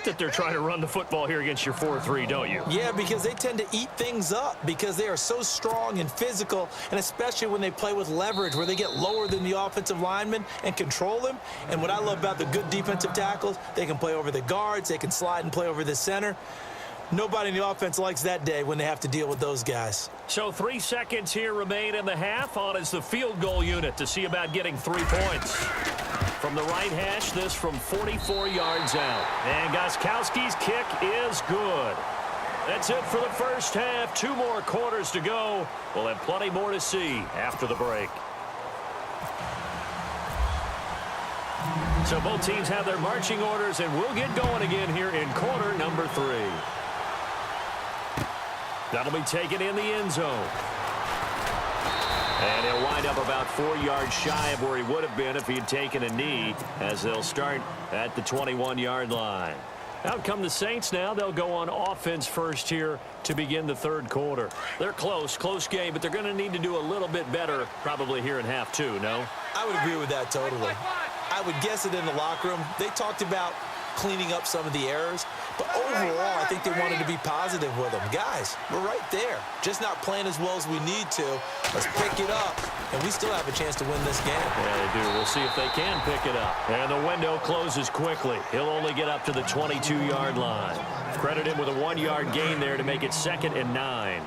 that they're trying to run the football here against your 4-3, don't you? Yeah, because they tend to eat things up because they are so strong and physical, and especially when they play with leverage where they get lower than the offensive lineman and control them. And what I love about the good defensive tackles, they can play over the guards, they can slide and play over the center. Nobody in the offense likes that day when they have to deal with those guys. So 3 seconds here remain in the half. On is the field goal unit to see about getting 3 points. From the right hash, this from 44 yards out. And Gostkowski's kick is good. That's it for the first half. 2 more quarters to go. We'll have plenty more to see after the break. So both teams have their marching orders, and we'll get going again here in quarter number 3. That'll be taken in the end zone. And he'll wind up about 4 yards shy of where he would have been if he had taken a knee, as they'll start at the 21-yard line. Out come the Saints now. They'll go on offense first here to begin the third quarter. They're close game, but they're going to need to do a little bit better probably here in half 2, no? I would agree with that totally. I would guess it in the locker room. They talked about cleaning up some of the errors, but overall, I think they wanted to be positive with them. Guys, we're right there. Just not playing as well as we need to. Let's pick it up, and we still have a chance to win this game. Yeah, they do. We'll see if they can pick it up. And the window closes quickly. He'll only get up to the 22-yard line. Credit him with a 1-yard gain there to make it 2nd and 9.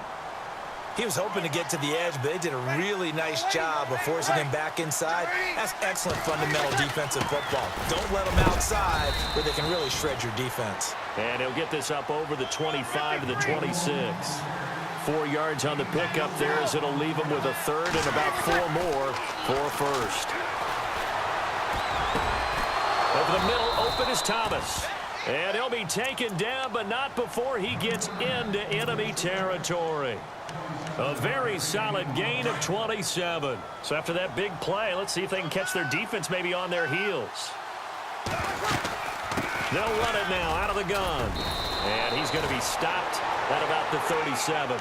He was hoping to get to the edge, but they did a really nice job of forcing him back inside. That's excellent fundamental defensive football. Don't let them outside where they can really shred your defense. And he'll get this up over the 25 to the 26. 4 yards on the pickup there as it'll leave him with a 3rd and about 4 more for first. Over the middle, open is Thomas. And he'll be taken down, but not before he gets into enemy territory. A very solid gain of 27. So after that big play, let's see if they can catch their defense maybe on their heels. They'll run it now out of the gun. And he's going to be stopped at about the 37.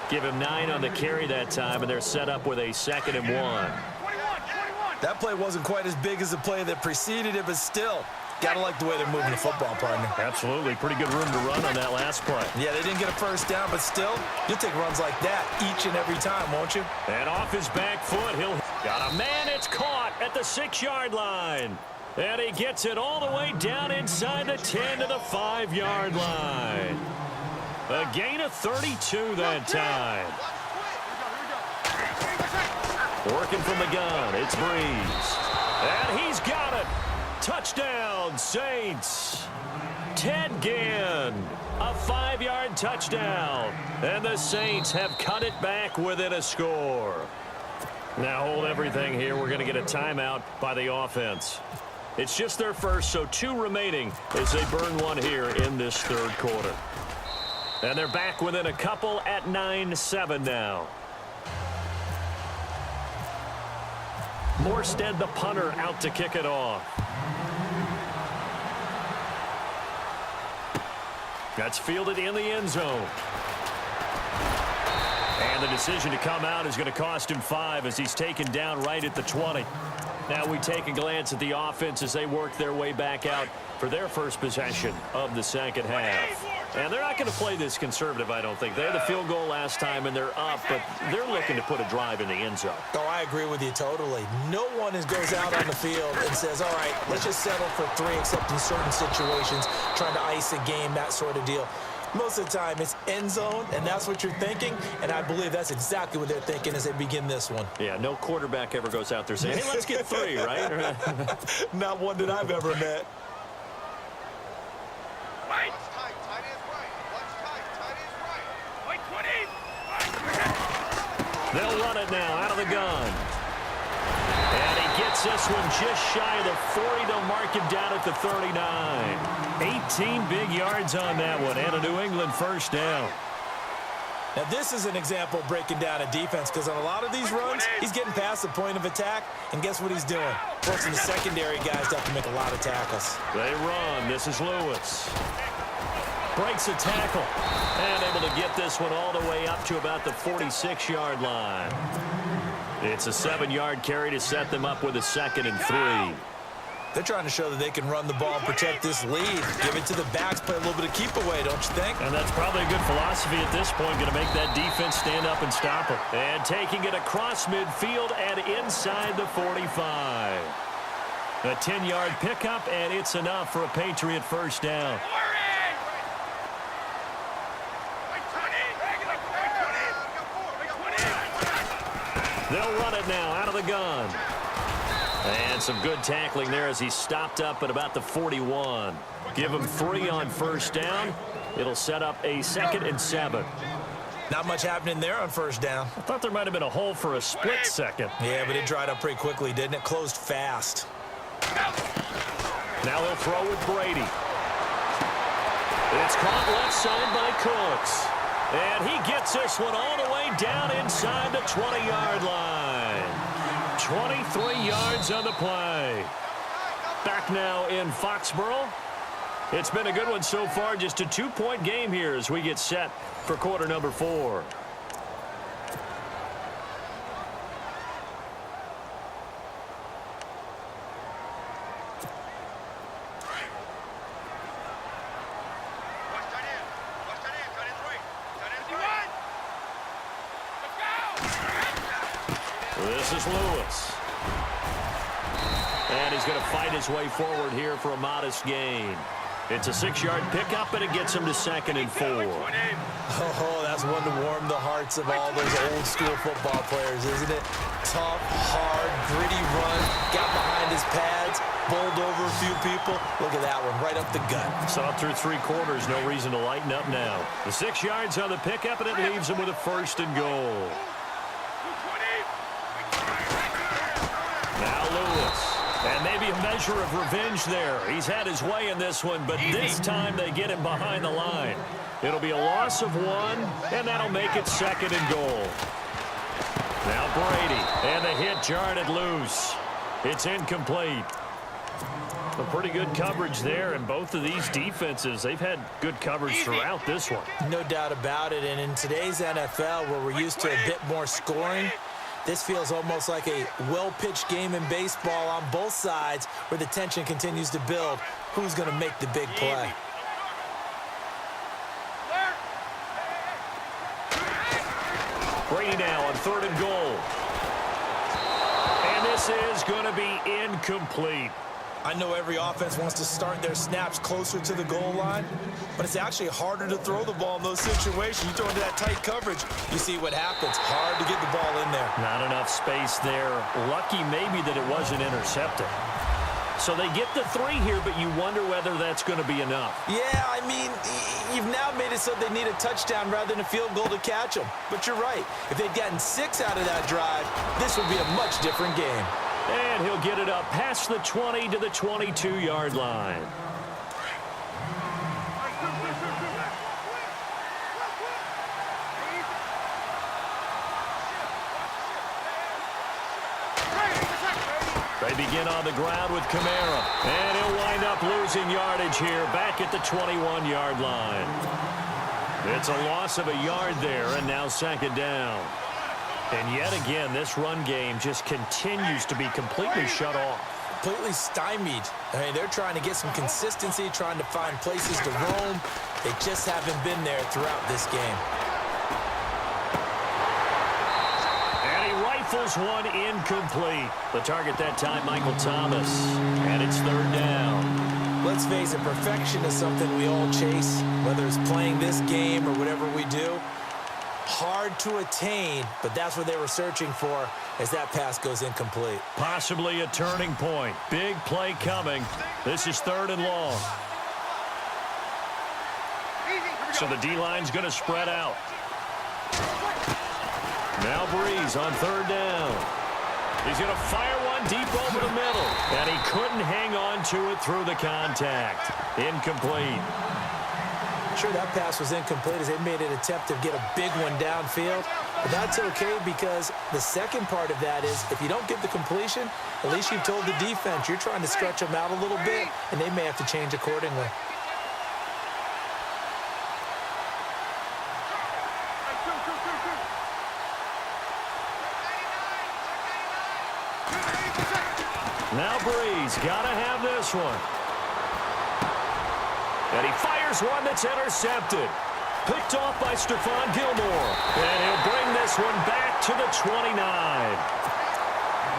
Give him 9 on the carry that time, and they're set up with a 2nd and 1. That play wasn't quite as big as the play that preceded it, but still, got to like the way they're moving the football, partner. Absolutely. Pretty good room to run on that last play. Yeah, they didn't get a first down, but still, you'll take runs like that each and every time, won't you? And off his back foot, he'll got a man. It's caught at the 6-yard line. And he gets it all the way down inside the 10 to the 5-yard line. A gain of 32 that time. Working from the gun, it's Breeze. And he's got it. Touchdown, Saints. Ted Ginn, a 5-yard touchdown. And the Saints have cut it back within a score. Now hold everything here. We're going to get a timeout by the offense. It's just their first, so 2 remaining as they burn 1 here in this third quarter. And they're back within a couple at 9-7 now. Morstead, the punter, out to kick it off. That's fielded in the end zone. And the decision to come out is going to cost him 5 as he's taken down right at the 20. Now we take a glance at the offense as they work their way back out for their first possession of the second half. And they're not going to play this conservative, I don't think. They had the field goal last time, and they're up, but they're looking to put a drive in the end zone. Oh, I agree with you totally. No one goes out on the field and says, all right, let's just settle for 3, except in certain situations, trying to ice a game, that sort of deal. Most of the time, it's end zone, and that's what you're thinking, and I believe that's exactly what they're thinking as they begin this one. Yeah, no quarterback ever goes out there saying, hey, let's get 3, right? Not one that I've ever met. They'll run it now out of the gun. And he gets this one just shy of the 40. They'll mark him down at the 39. 18 big yards on that one, and a New England first down. Now, this is an example of breaking down a defense, because on a lot of these runs, he's getting past the point of attack, and guess what he's doing? Forcing the secondary guys to have to make a lot of tackles. They run. This is Lewis. Breaks a tackle. And able to get this one all the way up to about the 46-yard line. It's a 7-yard carry to set them up with a 2nd and 3. They're trying to show that they can run the ball and protect this lead. Give it to the backs, play a little bit of keep away, don't you think? And that's probably a good philosophy at this point, going to make that defense stand up and stop it. And taking it across midfield and inside the 45. A 10-yard pickup, and it's enough for a Patriot first down. They'll run it now out of the gun. And some good tackling there as he stopped up at about the 41. Give him 3 on first down. It'll set up a 2nd and 7. Not much happening there on first down. I thought there might have been a hole for a split second. Yeah, but it dried up pretty quickly, didn't it? Closed fast. Now he'll throw with Brady. It's caught left side by Cooks. And he gets this one all the way down inside the 20-yard line. 23 yards on the play. Back now in Foxborough. It's been a good one so far. Just a 2-point game here as we get set for quarter number 4. This is Lewis. And he's going to fight his way forward here for a modest gain. It's a 6-yard pickup, and it gets him to 2nd and 4. Oh, that's one to warm the hearts of all those old-school football players, isn't it? Tough, hard, gritty run, got behind his pads, bowled over a few people. Look at that one, right up the gut. Saw through 3 quarters, no reason to lighten up now. The 6 yards on the pickup, and it leaves him with a 1st and goal. Now Lewis. And maybe a measure of revenge there. He's had his way in this one, but this time they get him behind the line. It'll be a loss of 1, and that'll make it 2nd and goal. Now Brady, and the hit jarred it loose. It's incomplete. A pretty good coverage there, and both of these defenses, they've had good coverage throughout this one. No doubt about it, and in today's NFL, where we're used to a bit more scoring, this feels almost like a well-pitched game in baseball on both sides where the tension continues to build. Who's going to make the big play? Brady now on 3rd and goal. And this is going to be incomplete. I know every offense wants to start their snaps closer to the goal line, but it's actually harder to throw the ball in those situations. You throw into that tight coverage, you see what happens. Hard to get the ball in there. Not enough space there. Lucky maybe that it wasn't intercepted. So they get the 3 here, but you wonder whether that's going to be enough. Yeah, I mean, you've now made it so they need a touchdown rather than a field goal to catch them. But you're right. If they'd gotten 6 out of that drive, this would be a much different game. And he'll get it up past the 20 to the 22-yard line. They begin on the ground with Kamara. And he'll wind up losing yardage here back at the 21-yard line. It's a loss of a yard there, and now 2nd down. And yet again, this run game just continues to be completely shut off. Completely stymied. I mean, they're trying to get some consistency, trying to find places to roam. They just haven't been there throughout this game. And he rifles one incomplete. The target that time, Michael Thomas. And it's 3rd down. Let's face it, perfection is something we all chase, whether it's playing this game or whatever we do. Hard to attain, but that's what they were searching for as that pass goes incomplete. Possibly a turning point. Big play coming. This is 3rd and long. So the D-line's going to spread out. Now Breeze on 3rd down. He's going to fire one deep over the middle. And he couldn't hang on to it through the contact. Incomplete. Sure, that pass was incomplete as they made an attempt to get a big one downfield. But that's okay because the second part of that is if you don't get the completion, at least you've told the defense you're trying to stretch them out a little bit, and they may have to change accordingly. Now Breeze got to have this one. And he fires one that's intercepted. Picked off by Stephon Gilmore. And he'll bring this one back to the 29.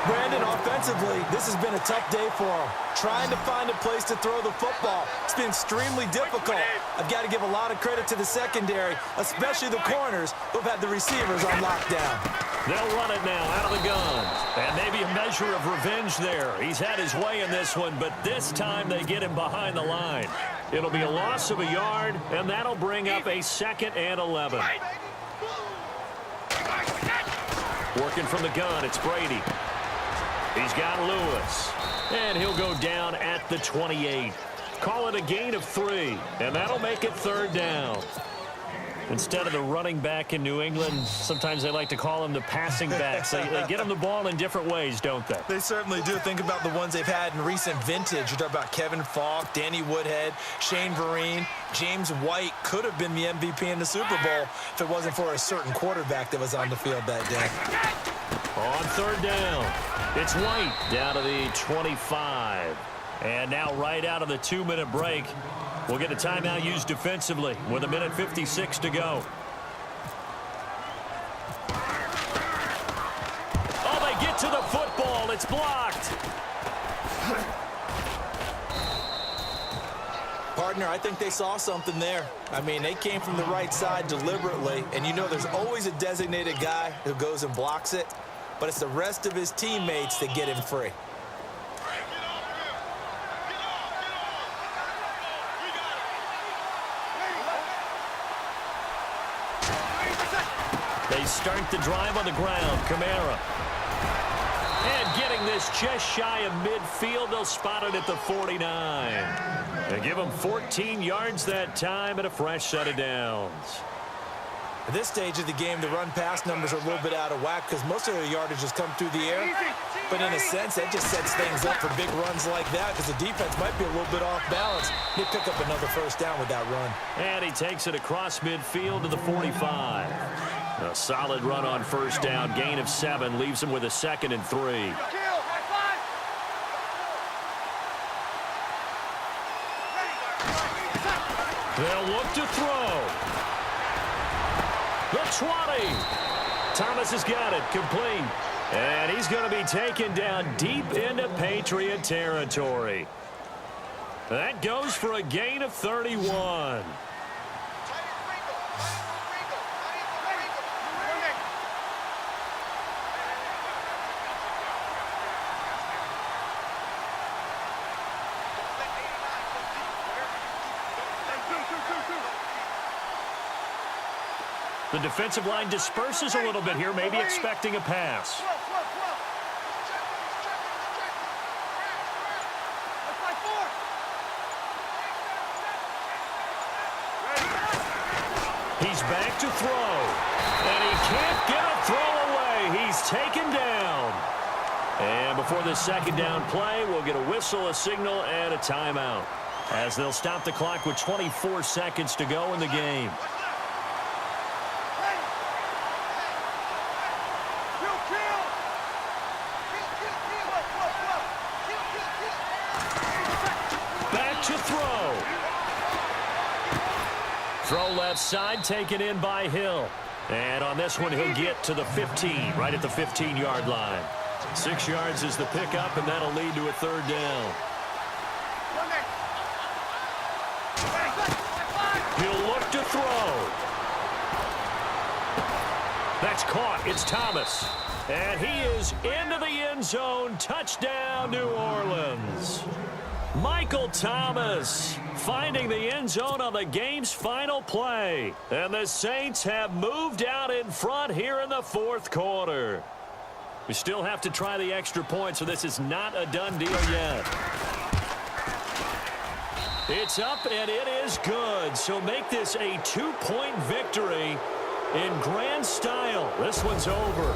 Brandon, offensively, this has been a tough day for him. Trying to find a place to throw the football. It's been extremely difficult. I've got to give a lot of credit to the secondary, especially the corners who've had the receivers on lockdown. They'll run it now out of the gun. And maybe a measure of revenge there. He's had his way in this one, but this time they get him behind the line. It'll be a loss of a yard, and that'll bring up a 2nd and 11. Working from the gun, it's Brady. He's got Lewis, and he'll go down at the 28. Call it a gain of 3, and that'll make it 3rd down. Instead of the running back in New England, sometimes they like to call them the passing backs. They get them the ball in different ways, don't they? They certainly do. Think about the ones they've had in recent vintage. You talk about Kevin Falk, Danny Woodhead, Shane Vereen. James White could have been the MVP in the Super Bowl if it wasn't for a certain quarterback that was on the field that day. On 3rd down, it's White down to the 25. And now right out of the 2-minute break, we'll get a timeout used defensively with 1:56 to go. Oh, they get to the football. It's blocked. Partner, I think they saw something there. I mean, they came from the right side deliberately, and you know there's always a designated guy who goes and blocks it, but it's the rest of his teammates that get him free. They start the drive on the ground. Kamara. And getting this just shy of midfield. They'll spot it at the 49. They give them 14 yards that time and a fresh set of downs. At this stage of the game, the run-pass numbers are a little bit out of whack because most of their yardage has come through the air. But in a sense, that just sets things up for big runs like that because the defense might be a little bit off balance. They pick up another 1st down with that run. And he takes it across midfield to the 45. A solid run on 1st down. Gain of 7 leaves him with a 2nd and 3. They'll look to throw. The 20. Thomas has got it, complete. And he's going to be taken down deep into Patriot territory. That goes for a gain of 31. The defensive line disperses a little bit here, maybe expecting a pass. He's back to throw. And he can't get a throw away. He's taken down. And before the 2nd down play, we'll get a whistle, a signal, and a timeout, as they'll stop the clock with 24 seconds to go in the game. To throw. Throw left side, taken in by Hill. And on this one, he'll get to the 15, right at the 15-yard line. 6 yards is the pickup, and that'll lead to a 3rd down. He'll look to throw. That's caught. It's Thomas. And he is into the end zone. Touchdown, New Orleans. Michael Thomas finding the end zone on the game's final play. And the Saints have moved out in front here in the 4th quarter. We still have to try the extra point, so this is not a done deal yet. It's up, and it is good. So make this a 2-point victory in grand style. This one's over.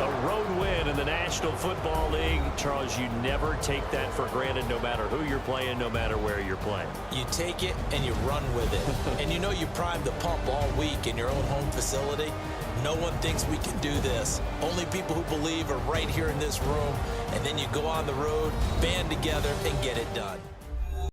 A road win in the National Football League. Charles, you never take that for granted no matter who you're playing, no matter where you're playing. You take it and you run with it. And you know you primed the pump all week in your own home facility. No one thinks we can do this. Only people who believe are right here in this room. And then you go on the road, band together, and get it done.